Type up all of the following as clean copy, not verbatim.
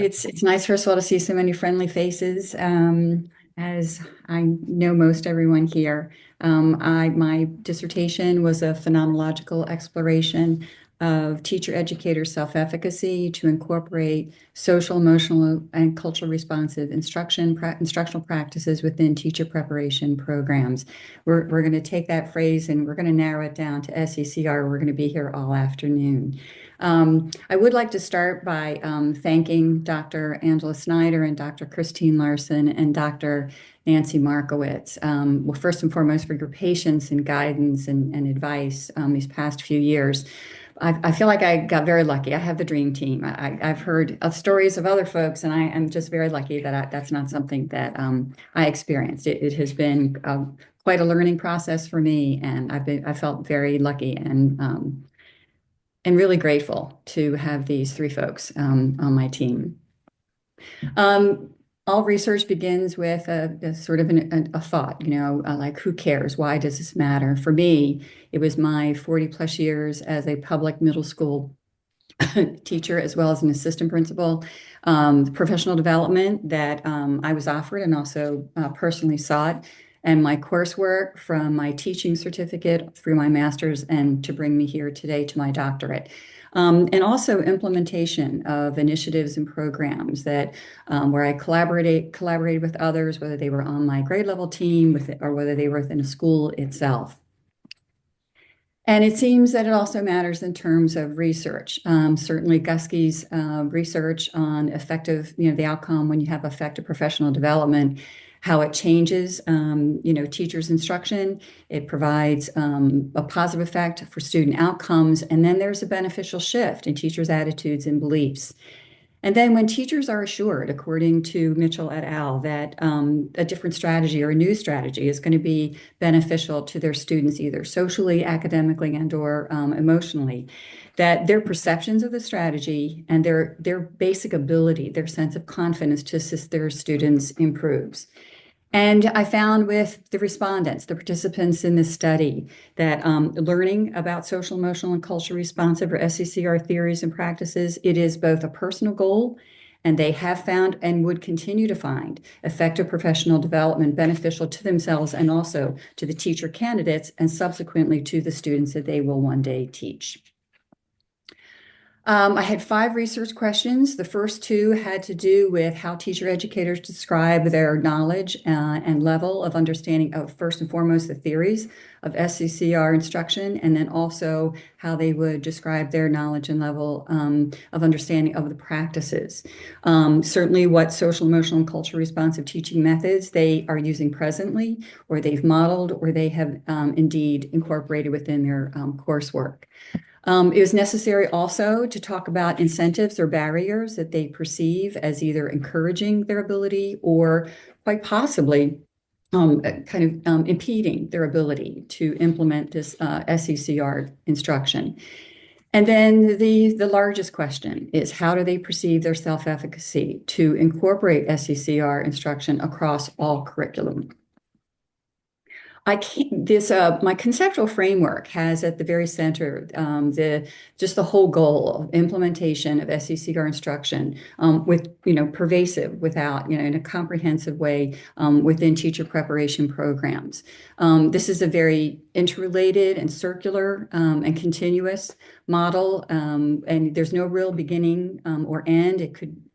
It's nice, first of all, to see so many friendly faces. As I know most everyone here, my dissertation was a phenomenological exploration of teacher educator self-efficacy to incorporate social, emotional, and cultural responsive instructional practices within teacher preparation programs. We're going to take that phrase and we're going to narrow it down to SECR. We're going to be here all afternoon. I would like to start by thanking Dr. Angela Snyder and Dr. Christine Larson and Dr. Nancy Markowitz. Well, first and foremost, for your patience and guidance and advice these past few years. I feel like I got very lucky. I have the dream team. I've heard of stories of other folks, and I am just very lucky that that's not something that I experienced. It has been quite a learning process for me, and I felt very lucky and really grateful to have these three folks on my team. Um, all research begins with a sort of a thought, like who cares? Why does this matter? For me, it was my 40 plus years as a public middle school teacher as well as an assistant principal, professional development that I was offered and also personally sought, and my coursework from my teaching certificate through my master's and to bring me here today to my doctorate. And also implementation of initiatives and programs that where I collaborated with others, whether they were on my grade level team or whether they were within a school itself. And it seems that it also matters in terms of research. Certainly, Guskey's research on effective, the outcome when you have effective professional development, how it changes, teachers' instruction. It provides a positive effect for student outcomes. And then there's a beneficial shift in teachers' attitudes and beliefs. And then when teachers are assured, according to Mitchell et al., that a different strategy or a new strategy is going to be beneficial to their students, either socially, academically, and or emotionally, that their perceptions of the strategy and their basic ability, their sense of confidence to assist their students improves. And I found with the respondents, the participants in this study, that learning about social, emotional, and culture responsive or SECR theories and practices, it is both a personal goal, and they have found and would continue to find effective professional development beneficial to themselves and also to the teacher candidates and subsequently to the students that they will one day teach. I had 5 research questions. The first 2 had to do with how teacher educators describe their knowledge and level of understanding of, first and foremost, the theories of SCCR instruction, and then also how they would describe their knowledge and level of understanding of the practices. Certainly what social, emotional, and culture responsive teaching methods they are using presently, or they've modeled, or they have indeed incorporated within their coursework. It was necessary also to talk about incentives or barriers that they perceive as either encouraging their ability or quite possibly impeding their ability to implement this SECR instruction. And then the largest question is, how do they perceive their self-efficacy to incorporate SECR instruction across all curriculum? My conceptual framework has at the very center the whole goal of implementation of SECR instruction with pervasive without in a comprehensive way within teacher preparation programs. This is a very interrelated and circular and continuous model, and there's no real beginning or end.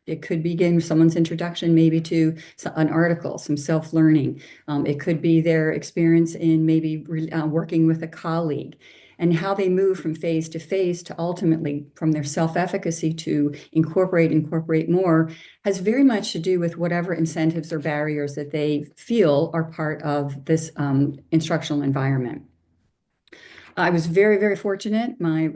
It could begin with someone's introduction, maybe to an article, some self-learning. It could be their experience in maybe working with a colleague, and how they move from phase to phase to ultimately from their self-efficacy to incorporate more has very much to do with whatever incentives or barriers that they feel are part of this instructional environment. I was very, very fortunate. My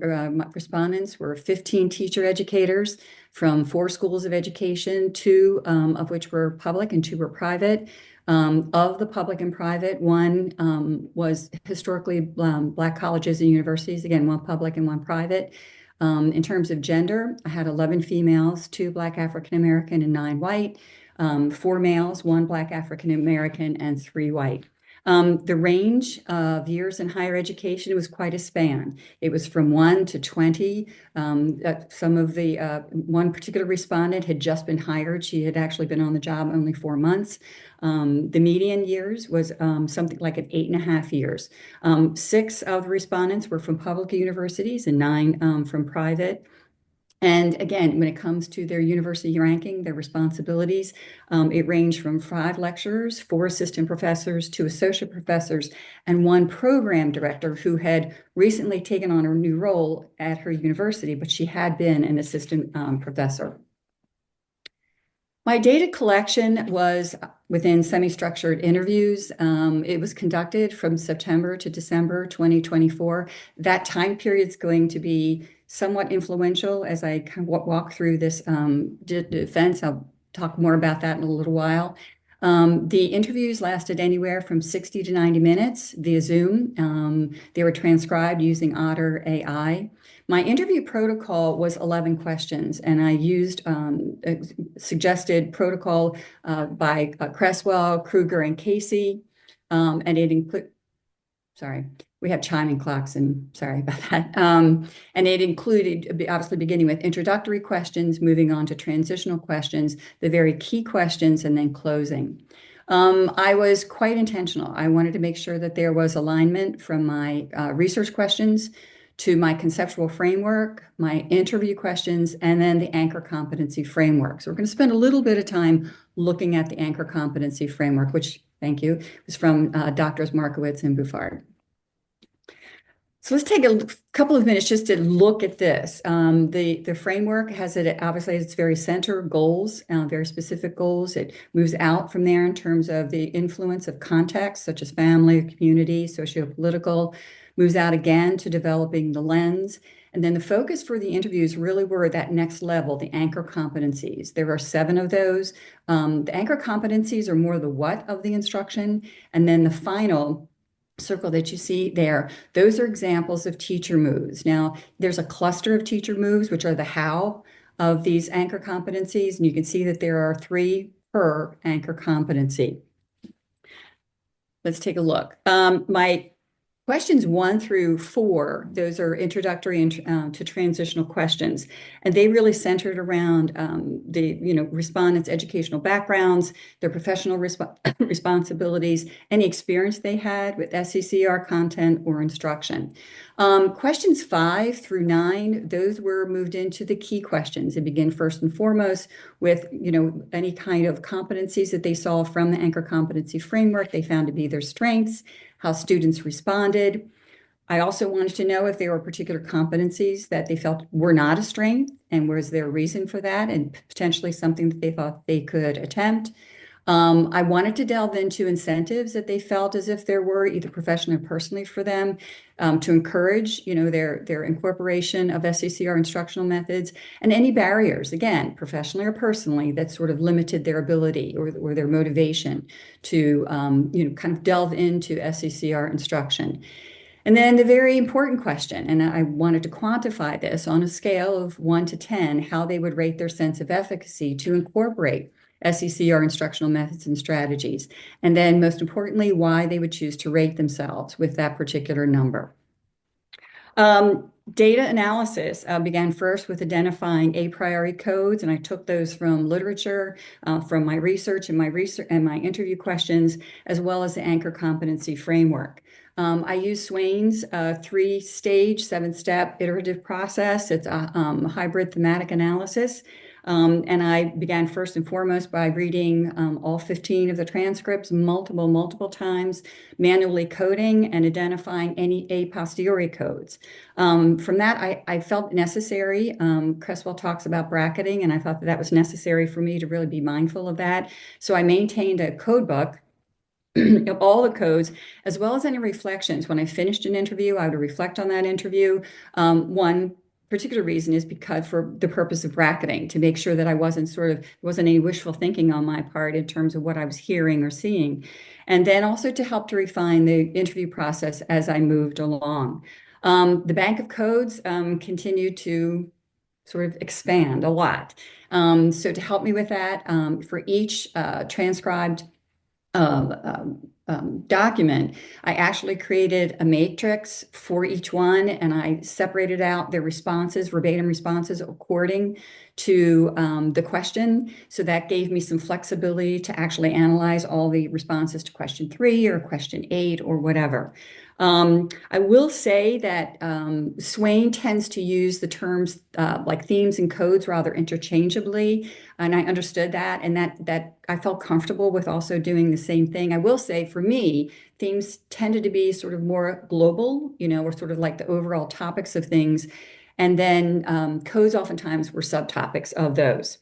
respondents were 15 teacher educators from 4 schools of education, 2 of which were public and 2 were private. Of the public and private, 1 was historically Black colleges and universities, again, 1 public and 1 private. In terms of gender, I had 11 females, 2 Black African American and 9 white, 4 males, 1 Black African American and 3 white. The range of years in higher education was quite a span. It was from 1 to 20. Some of the one particular respondent had just been hired. She had actually been on the job only 4 months. The median years was something like an 8.5 years. 6 of the respondents were from public universities and 9 from private. And again, when it comes to their university ranking, their responsibilities, it ranged from 5 lecturers, 4 assistant professors, 2 associate professors, and 1 program director who had recently taken on a new role at her university, but she had been an assistant professor. My data collection was within semi-structured interviews. It was conducted from September to December 2024. That time period is going to be somewhat influential as I kind of walk through this defense. I'll talk more about that in a little while. The interviews lasted anywhere from 60 to 90 minutes via Zoom. They were transcribed using Otter AI. My interview protocol was 11 questions, and I used a suggested protocol by Cresswell, Kruger, and Casey. And it included, sorry, we have chiming clocks, and sorry about that. And it included, obviously, beginning with introductory questions, moving on to transitional questions, the very key questions, and then closing. I was quite intentional. I wanted to make sure that there was alignment from my research questions to my conceptual framework, my interview questions, and then the anchor competency framework. So we're going to spend a little bit of time looking at the anchor competency framework, which, thank you, is from Drs. Markowitz and Buffard. So let's take a couple of minutes just to look at this. The framework has it obviously its very center goals, very specific goals. It moves out from there in terms of the influence of context, such as family, community, socio-political, moves out again to developing the lens. And then the focus for the interviews really were that next level, the anchor competencies. There are 7 of those. The anchor competencies are more the what of the instruction. And then the final circle that you see there, those are examples of teacher moves. Now, there's a cluster of teacher moves, which are the how of these anchor competencies. And you can see that there are 3 per anchor competency. Let's take a look. My questions 1 through 4, those are introductory to transitional questions, and they really centered around the respondents' educational backgrounds, their professional responsibilities, any experience they had with SCCR content or instruction. Questions 5 through 9, those were moved into the key questions. They begin first and foremost with any kind of competencies that they saw from the anchor competency framework they found to be their strengths, how students responded. I also wanted to know if there were particular competencies that they felt were not a strength, and was there a reason for that, and potentially something that they thought they could attempt. I wanted to delve into incentives that they felt as if there were, either professionally or personally for them, to encourage their incorporation of SCCR instructional methods, and any barriers, again, professionally or personally, that sort of limited their ability or their motivation to kind of delve into SCCR instruction. And then the very important question, and I wanted to quantify this on a scale of 1 to 10, how they would rate their sense of efficacy to incorporate SCCR instructional methods and strategies. And then most importantly, why they would choose to rate themselves with that particular number. Data analysis began first with identifying a priori codes, and I took those from literature, from my research and my interview questions, as well as the anchor competency framework. I use Swain's 3-stage, 7-step iterative process. It's a hybrid thematic analysis. And I began first and foremost by reading all 15 of the transcripts multiple times, manually coding and identifying any a posteriori codes. From that, I felt necessary. Cresswell talks about bracketing, and I thought that was necessary for me to really be mindful of that. So I maintained a code book of all the codes, as well as any reflections. When I finished an interview, I would reflect on that interview. One particular reason is because for the purpose of bracketing, to make sure that I wasn't any wishful thinking on my part in terms of what I was hearing or seeing. And then also to help to refine the interview process as I moved along. The bank of codes continued to sort of expand a lot. So to help me with that, for each transcribed document, I actually created a matrix for each one, and I separated out their responses, verbatim responses, according to the question. So that gave me some flexibility to actually analyze all the responses to question 3 or question 8 or whatever. I will say that Swain tends to use the terms like themes and codes rather interchangeably, and I understood that, and that I felt comfortable with also doing the same thing. I will say for me, themes tended to be sort of more global, or sort of like the overall topics of things, and then codes oftentimes were subtopics of those.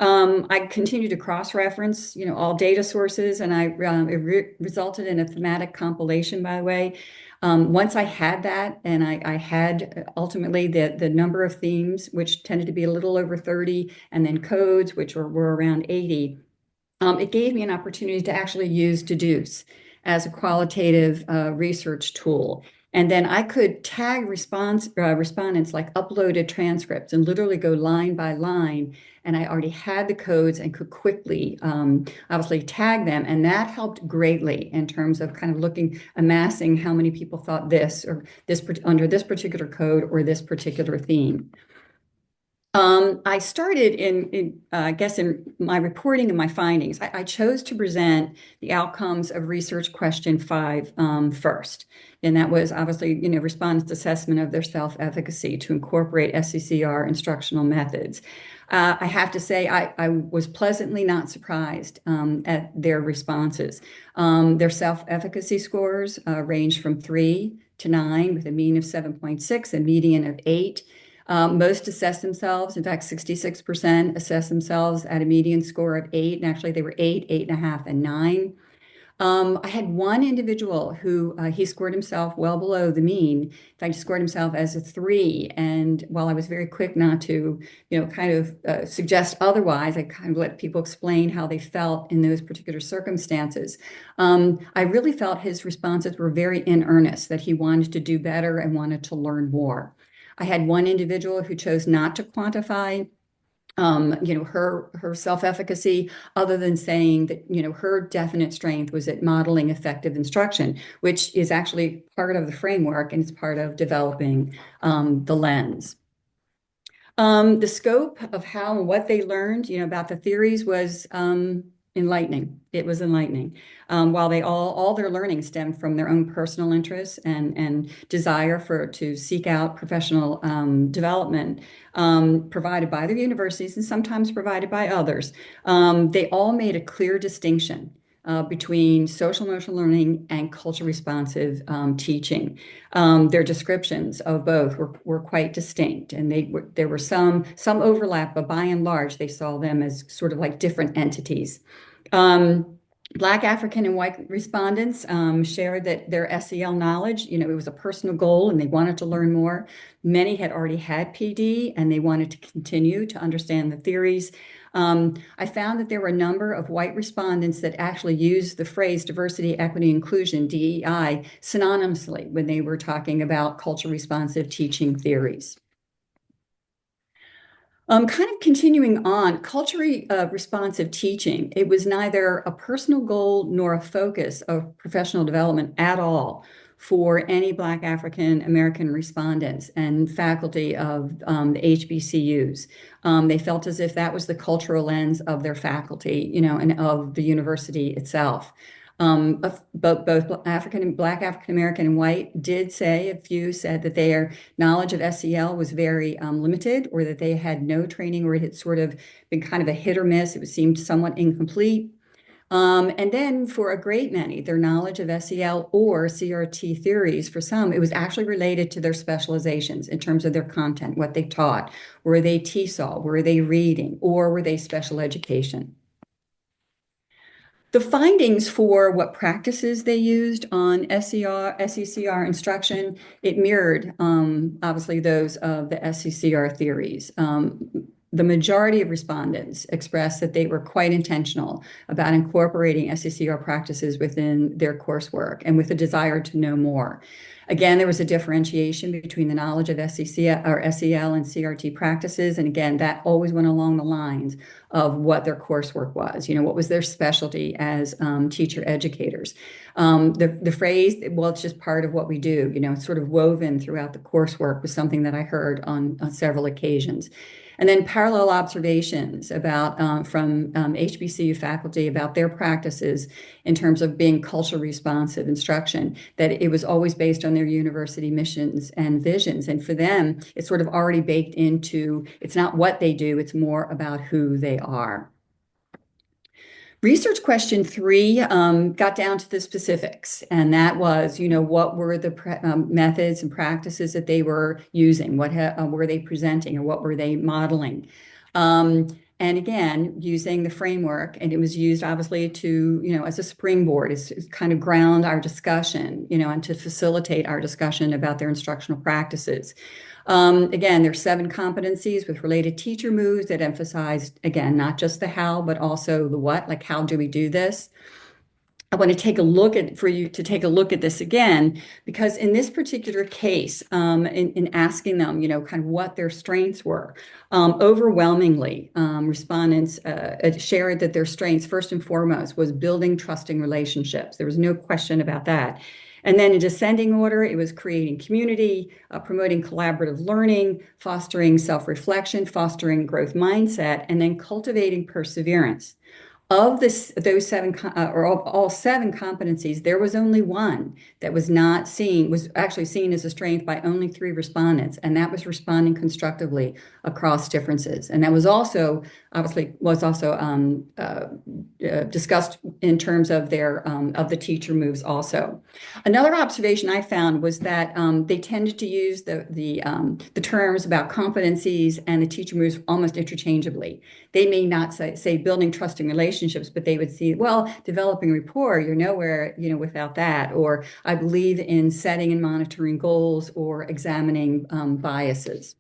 I continued to cross-reference, all data sources, and it resulted in a thematic compilation, by the way. Once I had that, and I had ultimately the number of themes, which tended to be a little over 30, and then codes, which were around 80, it gave me an opportunity to actually use Deduce as a qualitative research tool. And then I could tag respondents like uploaded transcripts and literally go line by line. And I already had the codes and could quickly, obviously, tag them. And that helped greatly in terms of kind of amassing how many people thought this or this under this particular code or this particular theme. I started I guess, in my reporting and my findings. I chose to present the outcomes of research question 5 first. And that was obviously, respondents' assessment of their self-efficacy to incorporate SCCR instructional methods. I have to say, I was pleasantly not surprised at their responses. Their self-efficacy scores range from 3 to 9 with a mean of 7.6, a median of 8. Most assess themselves. In fact, 66% assess themselves at a median score of 8. And actually, they were 8, 8.5, and 9. I had one individual who he scored himself well below the mean. In fact, he scored himself as a 3. And while I was very quick not to, kind of suggest otherwise, I kind of let people explain how they felt in those particular circumstances. I really felt his responses were very in earnest, that he wanted to do better and wanted to learn more. I had one individual who chose not to quantify her self-efficacy, other than saying that, her definite strength was at modeling effective instruction, which is actually part of the framework and it's part of developing the lens. The scope of how and what they learned, about the theories was enlightening. It was enlightening. While they all their learning stemmed from their own personal interests and desire to seek out professional development provided by their universities and sometimes provided by others, they all made a clear distinction between social emotional learning and culture responsive teaching. Their descriptions of both were quite distinct, and there were some overlap, but by and large, they saw them as sort of like different entities. Black, African, and white respondents shared that their SEL knowledge, it was a personal goal and they wanted to learn more. Many had already had PD and they wanted to continue to understand the theories. I found that there were a number of white respondents that actually used the phrase diversity, equity, inclusion, DEI, synonymously when they were talking about culture responsive teaching theories. Kind of continuing on, culturally responsive teaching, it was neither a personal goal nor a focus of professional development at all for any Black African American respondents and faculty of the HBCUs. They felt as if that was the cultural lens of their faculty, and of the university itself. Both Black African American and white did say, a few said that their knowledge of SEL was very limited, or that they had no training, or it had sort of been kind of a hit or miss. It seemed somewhat incomplete. And then for a great many, their knowledge of SEL or CRT theories, for some, it was actually related to their specializations in terms of their content, what they taught. Were they TESOL? Were they reading? Or were they special education? The findings for what practices they used on SCCR instruction, it mirrored obviously those of the SCCR theories. the majority of respondents expressed that they were quite intentional about incorporating SCCR practices within their coursework and with a desire to know more. Again, there was a differentiation between the knowledge of SCCL or SEL and CRT practices. And again, that always went along the lines of what their coursework was, what was their specialty as teacher educators. The phrase, well, it's just part of what we do, it's sort of woven throughout the coursework was something that I heard on several occasions. And then parallel observations about from HBCU faculty about their practices in terms of being culture responsive instruction, that it was always based on their university missions and visions. And for them, it's sort of already baked into, it's not what they do, it's more about who they are. Research question 3 got down to the specifics, and that was, what were the methods and practices that they were using? What were they presenting, or what were they modeling? And again, using the framework, and it was used obviously to, as a springboard, is kind of ground our discussion, and to facilitate our discussion about their instructional practices. Again, there's 7 competencies with related teacher moves that emphasized, again, not just the how, but also the what, like how do we do this? I want to take a look at for you to take a look at this again, because in this particular case, in asking them, kind of what their strengths were, overwhelmingly, respondents shared that their strengths, first and foremost, was building trusting relationships. There was no question about that. And then in descending order, it was creating community, promoting collaborative learning, fostering self-reflection, fostering growth mindset, and then cultivating perseverance. Of those 7 or all 7 competencies, there was only one that was actually seen as a strength by only 3 respondents, and that was responding constructively across differences. And that was also discussed in terms of the teacher moves also. Another observation I found was that they tended to use the terms about competencies and the teacher moves almost interchangeably. They may not say building trusting relationships, but they would see, well, developing rapport, you're nowhere, without that. Or I believe in setting and monitoring goals or examining biases.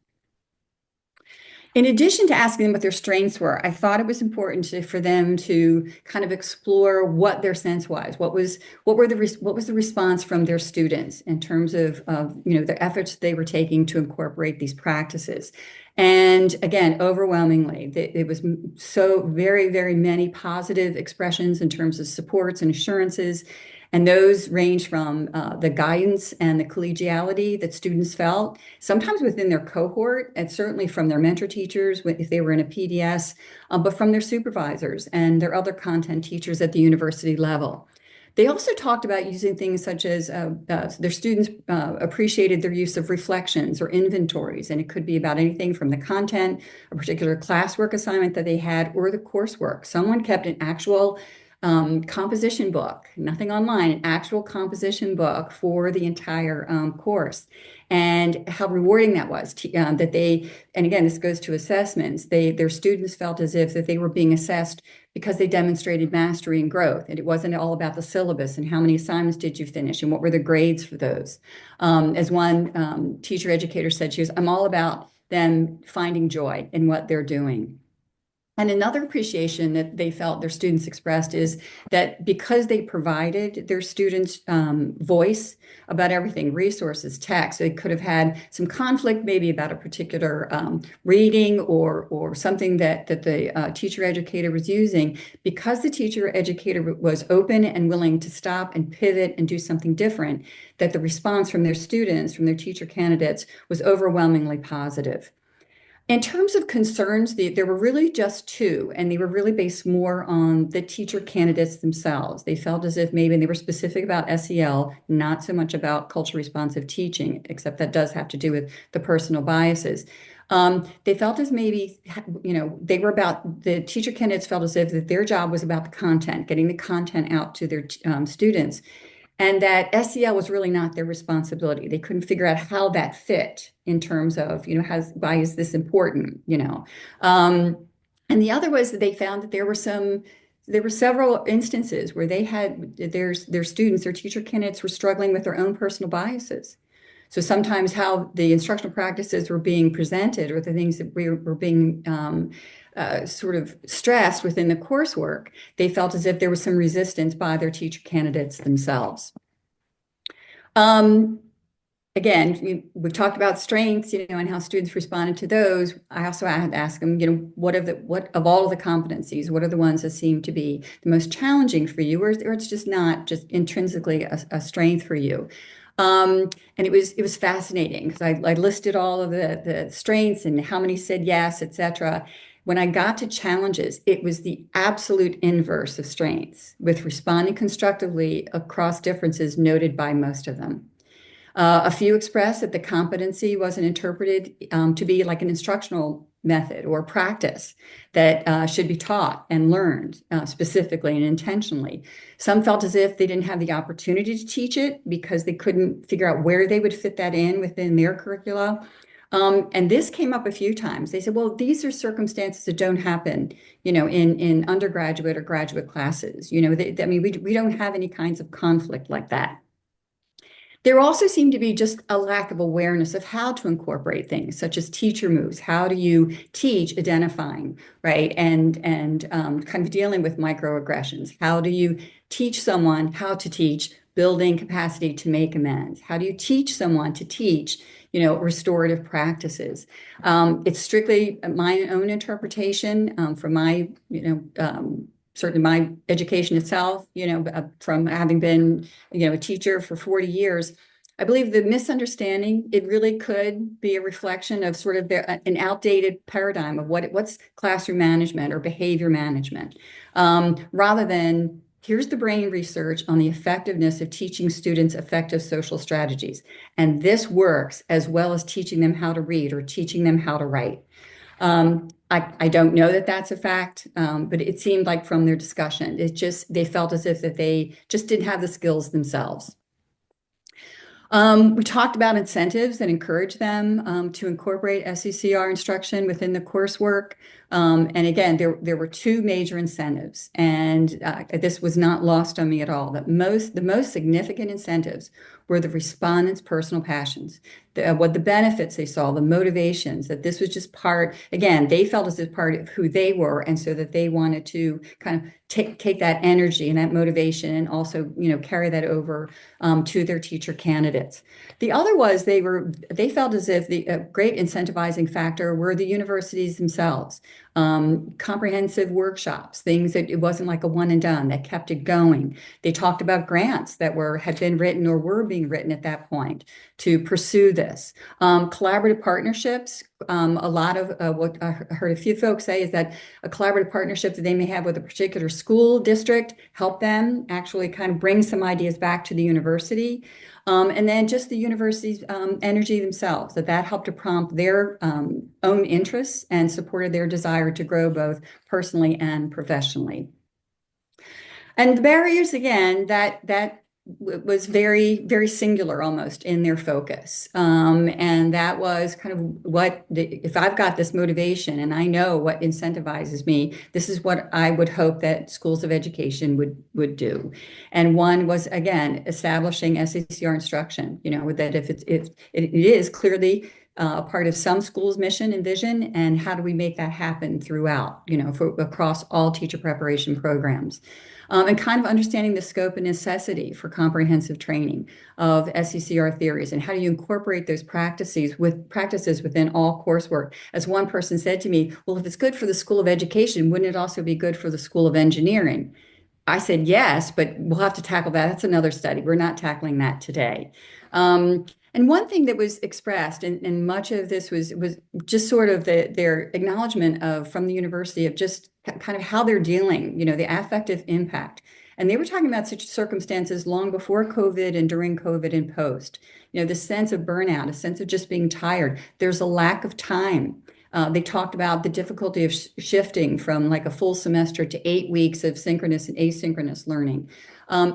In addition to asking them what their strengths were, I thought it was important for them to kind of explore what their sense was. What was the response from their students in terms of the efforts they were taking to incorporate these practices. And again, overwhelmingly, it was so very, very many positive expressions in terms of supports and assurances. And those range from the guidance and the collegiality that students felt, sometimes within their cohort, and certainly from their mentor teachers, if they were in a PDS, but from their supervisors and their other content teachers at the university level. They also talked about using things such as their students appreciated their use of reflections or inventories, and it could be about anything from the content, a particular classwork assignment that they had, or the coursework. Someone kept an actual composition book, nothing online, an actual composition book for the entire course. And how rewarding that was that they, and again, this goes to assessments, their students felt as if that they were being assessed because they demonstrated mastery and growth. And it wasn't all about the syllabus and how many assignments did you finish and what were the grades for those. As one teacher educator said, I'm all about them finding joy in what they're doing. And another appreciation that they felt their students expressed is that because they provided their students voice about everything, resources, text, they could have had some conflict maybe about a particular reading or something that the teacher educator was using. Because the teacher educator was open and willing to stop and pivot and do something different, that the response from their students, from their teacher candidates, was overwhelmingly positive. In terms of concerns, there were really just 2, and they were really based more on the teacher candidates themselves. They felt as if maybe they were specific about SEL, not so much about culture responsive teaching, except that does have to do with the personal biases. They felt as maybe, the teacher candidates felt as if that their job was about the content, getting the content out to their students. And that SEL was really not their responsibility. They couldn't figure out how that fit in terms of, why is this important, And the other was that they found that there were several instances where they had their students, their teacher candidates were struggling with their own personal biases. So sometimes how the instructional practices were being presented or the things that we were being sort of stressed within the coursework, they felt as if there was some resistance by their teacher candidates themselves. Um, Again, we've talked about strengths, and how students responded to those. I also had to ask them, what of all of the competencies, what are the ones that seem to be the most challenging for you, or it's just not just intrinsically a strength for you. And it was fascinating because I listed all of the strengths and how many said yes, etc. When I got to challenges, it was the absolute inverse of strengths, with responding constructively across differences noted by most of them. A few expressed that the competency wasn't interpreted to be like an instructional method or practice that should be taught and learned specifically and intentionally. Some felt as if they didn't have the opportunity to teach it because they couldn't figure out where they would fit that in within their curricula. And this came up a few times. They said, well, these are circumstances that don't happen, in undergraduate or graduate classes. I mean, we don't have any kinds of conflict like that. There also seemed to be just a lack of awareness of how to incorporate things, such as teacher moves. How do you teach identifying, right? And kind of dealing with microaggressions. How do you teach someone how to teach, building capacity to make amends? How do you teach someone to teach, restorative practices? It's strictly my own interpretation from my, certainly my education itself, from having been, a teacher for 40 years. I believe the misunderstanding, it really could be a reflection of sort of an outdated paradigm of what's classroom management or behavior management, rather than here's the brain research on the effectiveness of teaching students effective social strategies. And this works as well as teaching them how to read or teaching them how to write. I don't know that that's a fact, but it seemed like from their discussion, they felt as if that they just didn't have the skills themselves. We talked about incentives that encourage them to incorporate SECR instruction within the coursework. And again, there were two major incentives, and this was not lost on me at all. The most significant incentives were the respondents' personal passions, what the benefits they saw, the motivations, that this was just part, again, they felt as if part of who they were, and so that they wanted to kind of take that energy and that motivation and also, carry that over to their teacher candidates. The other was they felt as if the great incentivizing factor were the universities themselves. Comprehensive workshops, things that it wasn't like a one and done, that kept it going. They talked about grants that had been written or were being written at that point to pursue this. Collaborative partnerships. A lot of what I heard a few folks say is that a collaborative partnership that they may have with a particular school district help them actually kind of bring some ideas back to the university. And then just the university's energy themselves, that helped to prompt their own interests and supported their desire to grow both personally and professionally. And the barriers, again, that was very, very singular almost in their focus. And that was kind of if I've got this motivation and I know what incentivizes me, this is what I would hope that schools of education would do. And one was, again, establishing SECR instruction, that if it is clearly a part of some schools' mission and vision, and how do we make that happen throughout, across all teacher preparation programs. And kind of understanding the scope and necessity for comprehensive training of SECR theories and how do you incorporate those practices within all coursework. As one person said to me, well, if it's good for the School of Education, wouldn't it also be good for the School of Engineering? I said, yes, but we'll have to tackle that. That's another study. We're not tackling that today. And one thing that was expressed, and much of this was just sort of their acknowledgement from the university of just kind of how they're dealing, the affective impact. And they were talking about such circumstances long before COVID and during COVID and post. The sense of burnout, a sense of just being tired. There's a lack of time. They talked about the difficulty of shifting from like a full semester to 8 weeks of synchronous and asynchronous learning.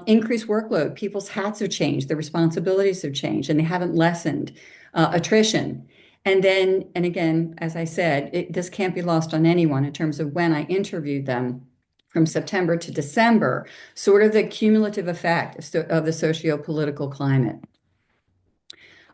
Increased workload, people's hats have changed, their responsibilities have changed, and they haven't lessened. Attrition. And again, as I said, this can't be lost on anyone in terms of when I interviewed them from September to December, sort of the cumulative effect of the socio-political climate.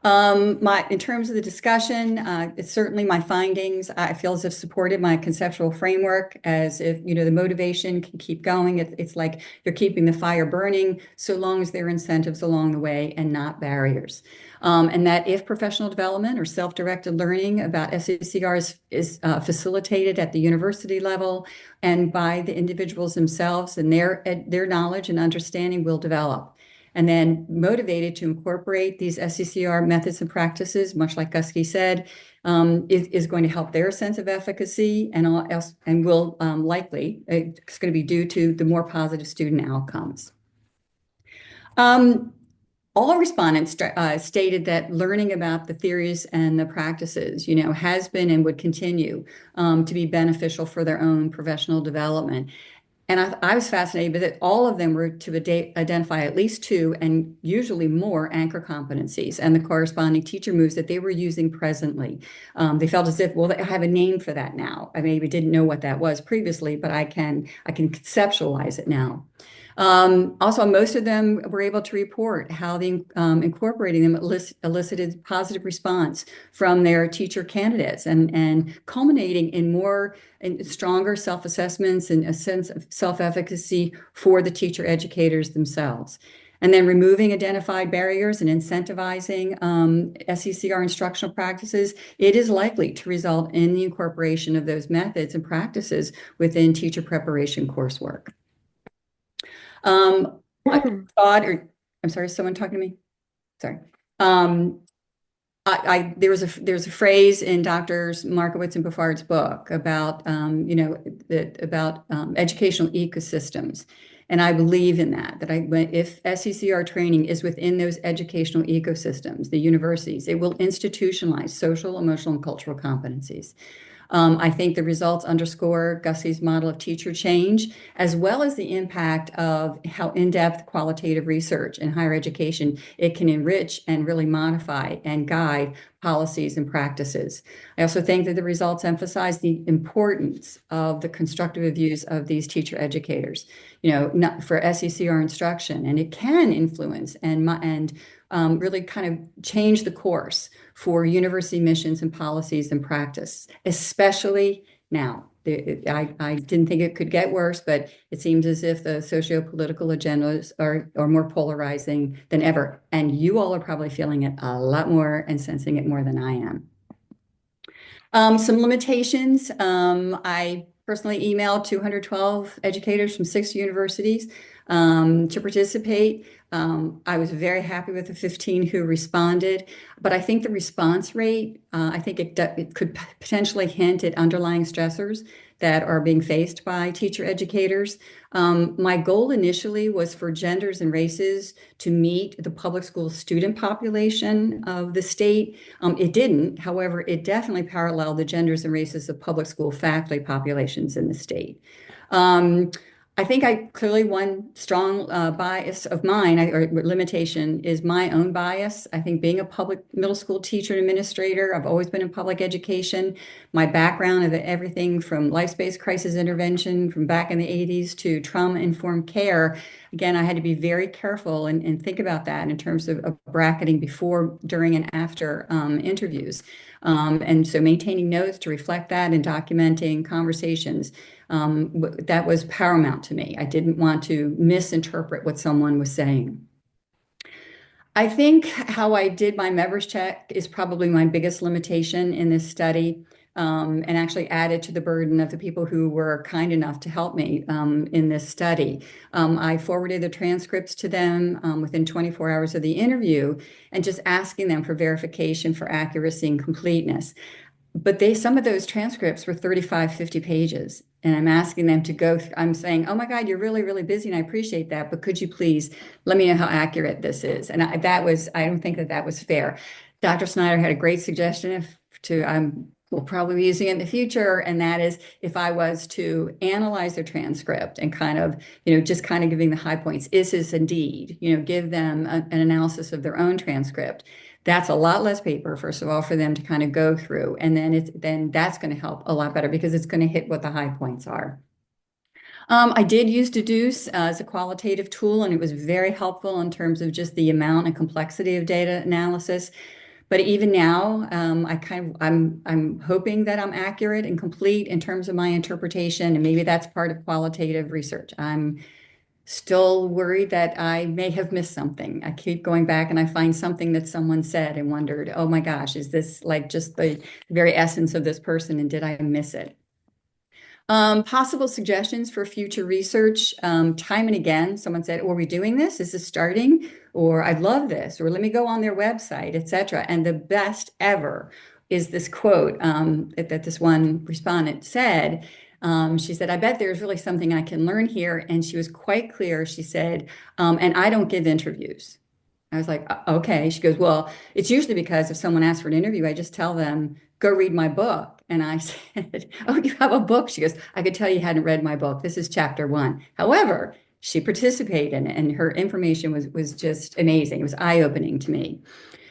In terms of the discussion, it's certainly my findings. I feel as if supported my conceptual framework, as if, the motivation can keep going. It's like you're keeping the fire burning so long as there are incentives along the way and not barriers. And that if professional development or self-directed learning about SECR is facilitated at the university level and by the individuals themselves, and their knowledge and understanding will develop. And then motivated to incorporate these SCCR methods and practices, much like Gusky said, is going to help their sense of efficacy and all else, and will likely, it's going to be due to the more positive student outcomes. All respondents stated that learning about the theories and the practices, has been and would continue to be beneficial for their own professional development. And I was fascinated with it. All of them were to identify at least two and usually more anchor competencies and the corresponding teacher moves that they were using presently. They felt as if, well, I have a name for that now. I maybe didn't know what that was previously, but I can conceptualize it now. Also, most of them were able to report how incorporating them elicited positive response from their teacher candidates and culminating in more and stronger self-assessments and a sense of self-efficacy for the teacher educators themselves. And then removing identified barriers and incentivizing SECR instructional practices, it is likely to result in the incorporation of those methods and practices within teacher preparation coursework. I thought, or I'm sorry, is someone talking to me? Sorry. There's a phrase in Doctors Markowitz and Buffard's book about educational ecosystems, and I believe in that. If SECR training is within those educational ecosystems, the universities, it will institutionalize social, emotional, and cultural competencies. I think the results underscore Gussie's model of teacher change, as well as the impact of how in-depth qualitative research in higher education, it can enrich and really modify and guide policies and practices. I also think that the results emphasize the importance of the constructive reviews of these teacher educators, not for SECR instruction, and it can influence and really kind of change the course for university missions and policies and practice, especially now. I didn't think it could get worse, but it seems as if the socio-political agendas are more polarizing than ever. And you all are probably feeling it a lot more and sensing it more than I am. Some limitations. I personally emailed 212 educators from 6 universities to participate. I was very happy with the 15 who responded, but I think the response rate, I think it could potentially hint at underlying stressors that are being faced by teacher educators. My goal initially was for genders and races to meet the public school student population of the state. It didn't. However, it definitely paralleled the genders and races of public school faculty populations in the state. I think one strong bias of mine or limitation is my own bias. I think being a public middle school teacher and administrator, I've always been in public education. My background of everything from life-based crisis intervention from back in the 80s to trauma-informed care. Again, I had to be very careful and think about that in terms of bracketing before, during, and after interviews. And so maintaining notes to reflect that and documenting conversations, that was paramount to me. I didn't want to misinterpret what someone was saying. I think how I did my members check is probably my biggest limitation in this study, and actually added to the burden of the people who were kind enough to help me in this study. I forwarded the transcripts to them within 24 hours of the interview and just asking them for verification for accuracy and completeness. But some of those transcripts were 35, 50 pages. And I'm asking them to go, I'm saying, oh my God, you're really, really busy and I appreciate that, but could you please let me know how accurate this is? And I don't think that was fair. Dr. Snyder had a great suggestion we'll probably be using it in the future. And that is if I was to analyze their transcript and kind of, just kind of giving the high points, is this indeed, give them an analysis of their own transcript. That's a lot less paper, first of all, for them to kind of go through. And then that's going to help a lot better because it's going to hit what the high points are. I did use Deduce as a qualitative tool, and it was very helpful in terms of just the amount and complexity of data analysis. But even now, I'm hoping that I'm accurate and complete in terms of my interpretation, and maybe that's part of qualitative research. I'm still worried that I may have missed something. I keep going back and I find something that someone said and wondered, oh my gosh, is this like just the very essence of this person, and did I miss it? Possible suggestions for future research. Time and again, someone said, "Oh, are we doing this? Is this starting?" Or "I'd love this," or "Let me go on their website," etc. And the best ever is this quote that this one respondent said. She said, "I bet there's really something I can learn here." And she was quite clear. She said, "And I don't give interviews." I was like, Okay." She goes, "Well, it's usually because if someone asks for an interview, I just tell them, go read my book." And I said, "Oh, you have a book?" She goes, "I could tell you hadn't read my book. This is chapter one." However, she participated in it, and her information was just amazing. It was eye-opening to me.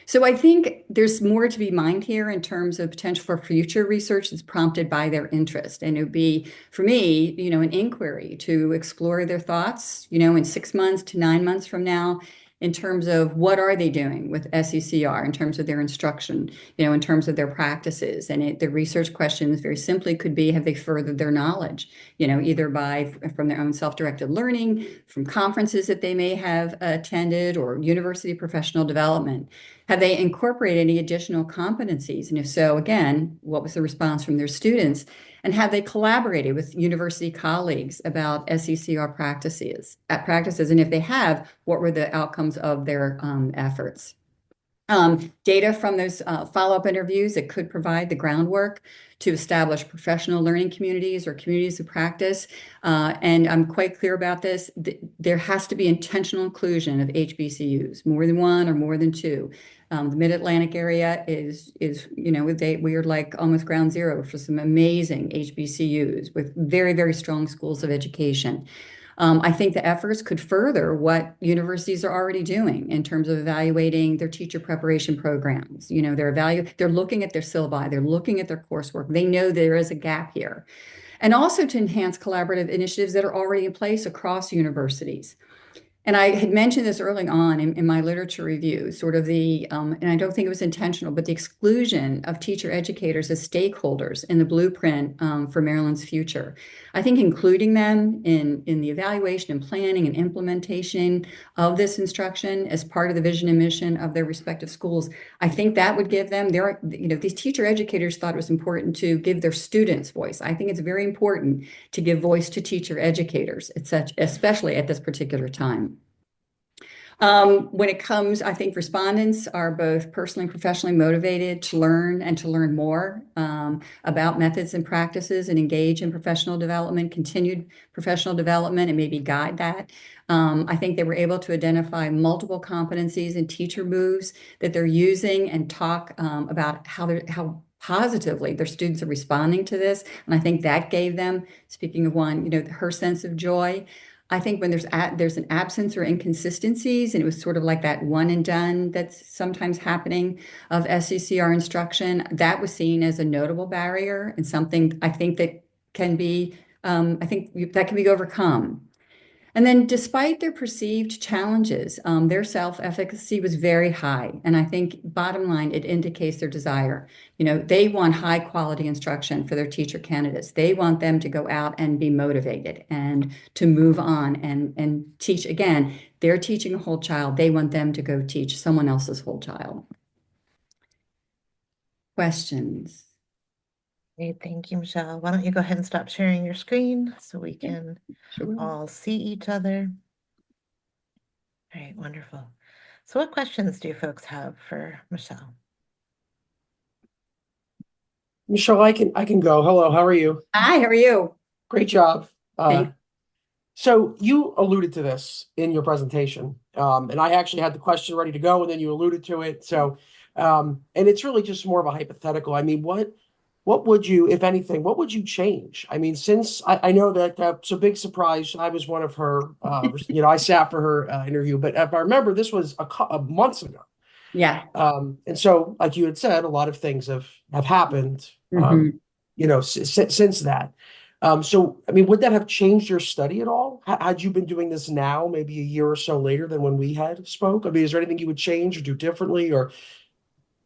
So I think there's more to be mined here in terms of potential for future research that's prompted by their interest. And it would be, for me, an inquiry to explore their thoughts, in 6 months to 9 months from now, in terms of what are they doing with SECR, in terms of their instruction, in terms of their practices. And the research questions very simply could be, have they furthered their knowledge, either from their own self-directed learning, from conferences that they may have attended, or university professional development. Have they incorporated any additional competencies? And if so, again, what was the response from their students? And have they collaborated with university colleagues about SECR practices? And if they have, what were the outcomes of their efforts? Data from those follow-up interviews that could provide the groundwork to establish professional learning communities or communities of practice. And I'm quite clear about this. There has to be intentional inclusion of HBCUs, more than one or more than two. The Mid-Atlantic area is we are like almost ground zero for some amazing HBCUs with very, very strong schools of education. I think the efforts could further what universities are already doing in terms of evaluating their teacher preparation programs. They're looking at their syllabi, they're looking at their coursework. They know there is a gap here. And also to enhance collaborative initiatives that are already in place across universities. And I had mentioned this early on in my literature review, sort of and I don't think it was intentional, but the exclusion of teacher educators as stakeholders in the blueprint for Maryland's future. I think including them in the evaluation and planning and implementation of this instruction as part of the vision and mission of their respective schools, I think that would give them these teacher educators thought it was important to give their students voice. I think it's very important to give voice to teacher educators, especially at this particular time. When it comes, I think respondents are both personally and professionally motivated to learn and to learn more about methods and practices and engage in professional development, continued professional development, and maybe guide that. I think they were able to identify multiple competencies and teacher moves that they're using and talk about how positively their students are responding to this. And I think that gave them, speaking of one, her sense of joy. I think when there's an absence or inconsistencies, and it was sort of like that one and done that's sometimes happening of SECR instruction, that was seen as a notable barrier and something I think that can be, overcome. And then, despite their perceived challenges, their self-efficacy was very high. And I think, bottom line, it indicates their desire. They want high quality instruction for their teacher candidates. They want them to go out and be motivated and to move on and teach. Again, they're teaching a whole child. They want them to go teach someone else's whole child. Questions? Great, thank you, Michelle. Why don't you go ahead and stop sharing your screen so we can Sure. all see each other. All right, wonderful. So what questions do you folks have for Michelle? Michelle, I can go. Hello, how are you? Hi, how are you? Great job. Thank So you alluded to this in your presentation, and I actually had the question ready to go, and then you alluded to it. So, and it's really just more of a hypothetical. I mean, what would you, if anything, what would you change? I mean, since I know that it's a big surprise, I was one of her, I sat for her interview, but if I remember, this was a months ago. Yeah. And so, like you had said, a lot of things have happened, Mhm. since that. So, I mean, would that have changed your study at all? Had you been doing this now, maybe a year or so later than when we had spoke? I mean, is there anything you would change or do differently, or?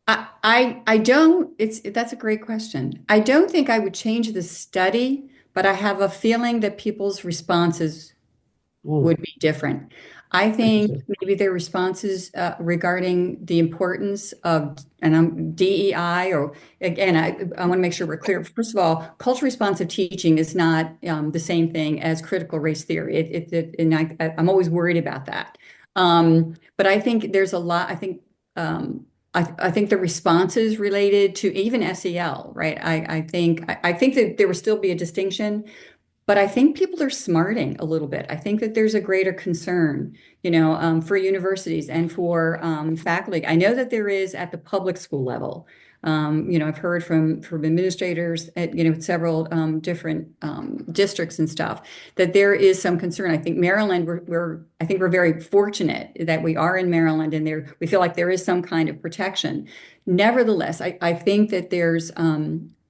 I don't, that's a great question. I don't think I would change the study, but I have a feeling that people's responses Mm, would be different. I think interesting. maybe their responses regarding the importance of, and I'm DEI, or again, I want to make sure we're clear. First of all, culture responsive teaching is not the same thing as critical race theory. And I'm always worried about that. But I think there's a lot, I think the responses related to even SEL, right? I think that there will still be a distinction, but I think people are smarting a little bit. I think that there's a greater concern, for universities and for faculty. I know that there is at the public school level. I've heard from administrators at several different districts and stuff that there is some concern. I think Maryland, I think we're very fortunate that we are in Maryland, and we feel like there is some kind of protection. Nevertheless, I think that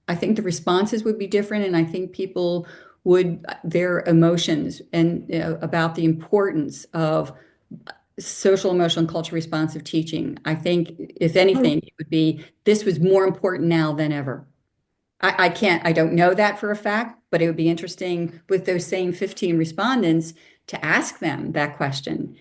I think the responses would be different, and I think people would their emotions and about the importance of social, emotional, and culture responsive teaching. I think, if anything, it would be this was more important now than ever. I don't know that for a fact, but it would be interesting with those same 15 respondents to ask them that question,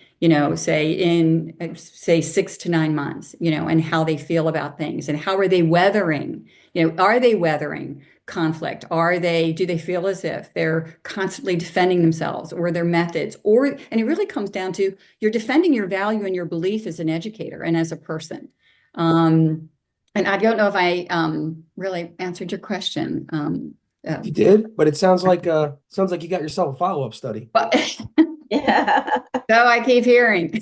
say in, say, 6 to 9 months, and how they feel about things and how are they weathering, are they weathering conflict? Do they feel as if they're constantly defending themselves or their methods? And it really comes down to you're defending your value and your belief as an educator and as a person. Um, and I don't know if I really answered your question. You did, but it sounds like you got yourself a follow-up study. But Yeah. so I keep hearing.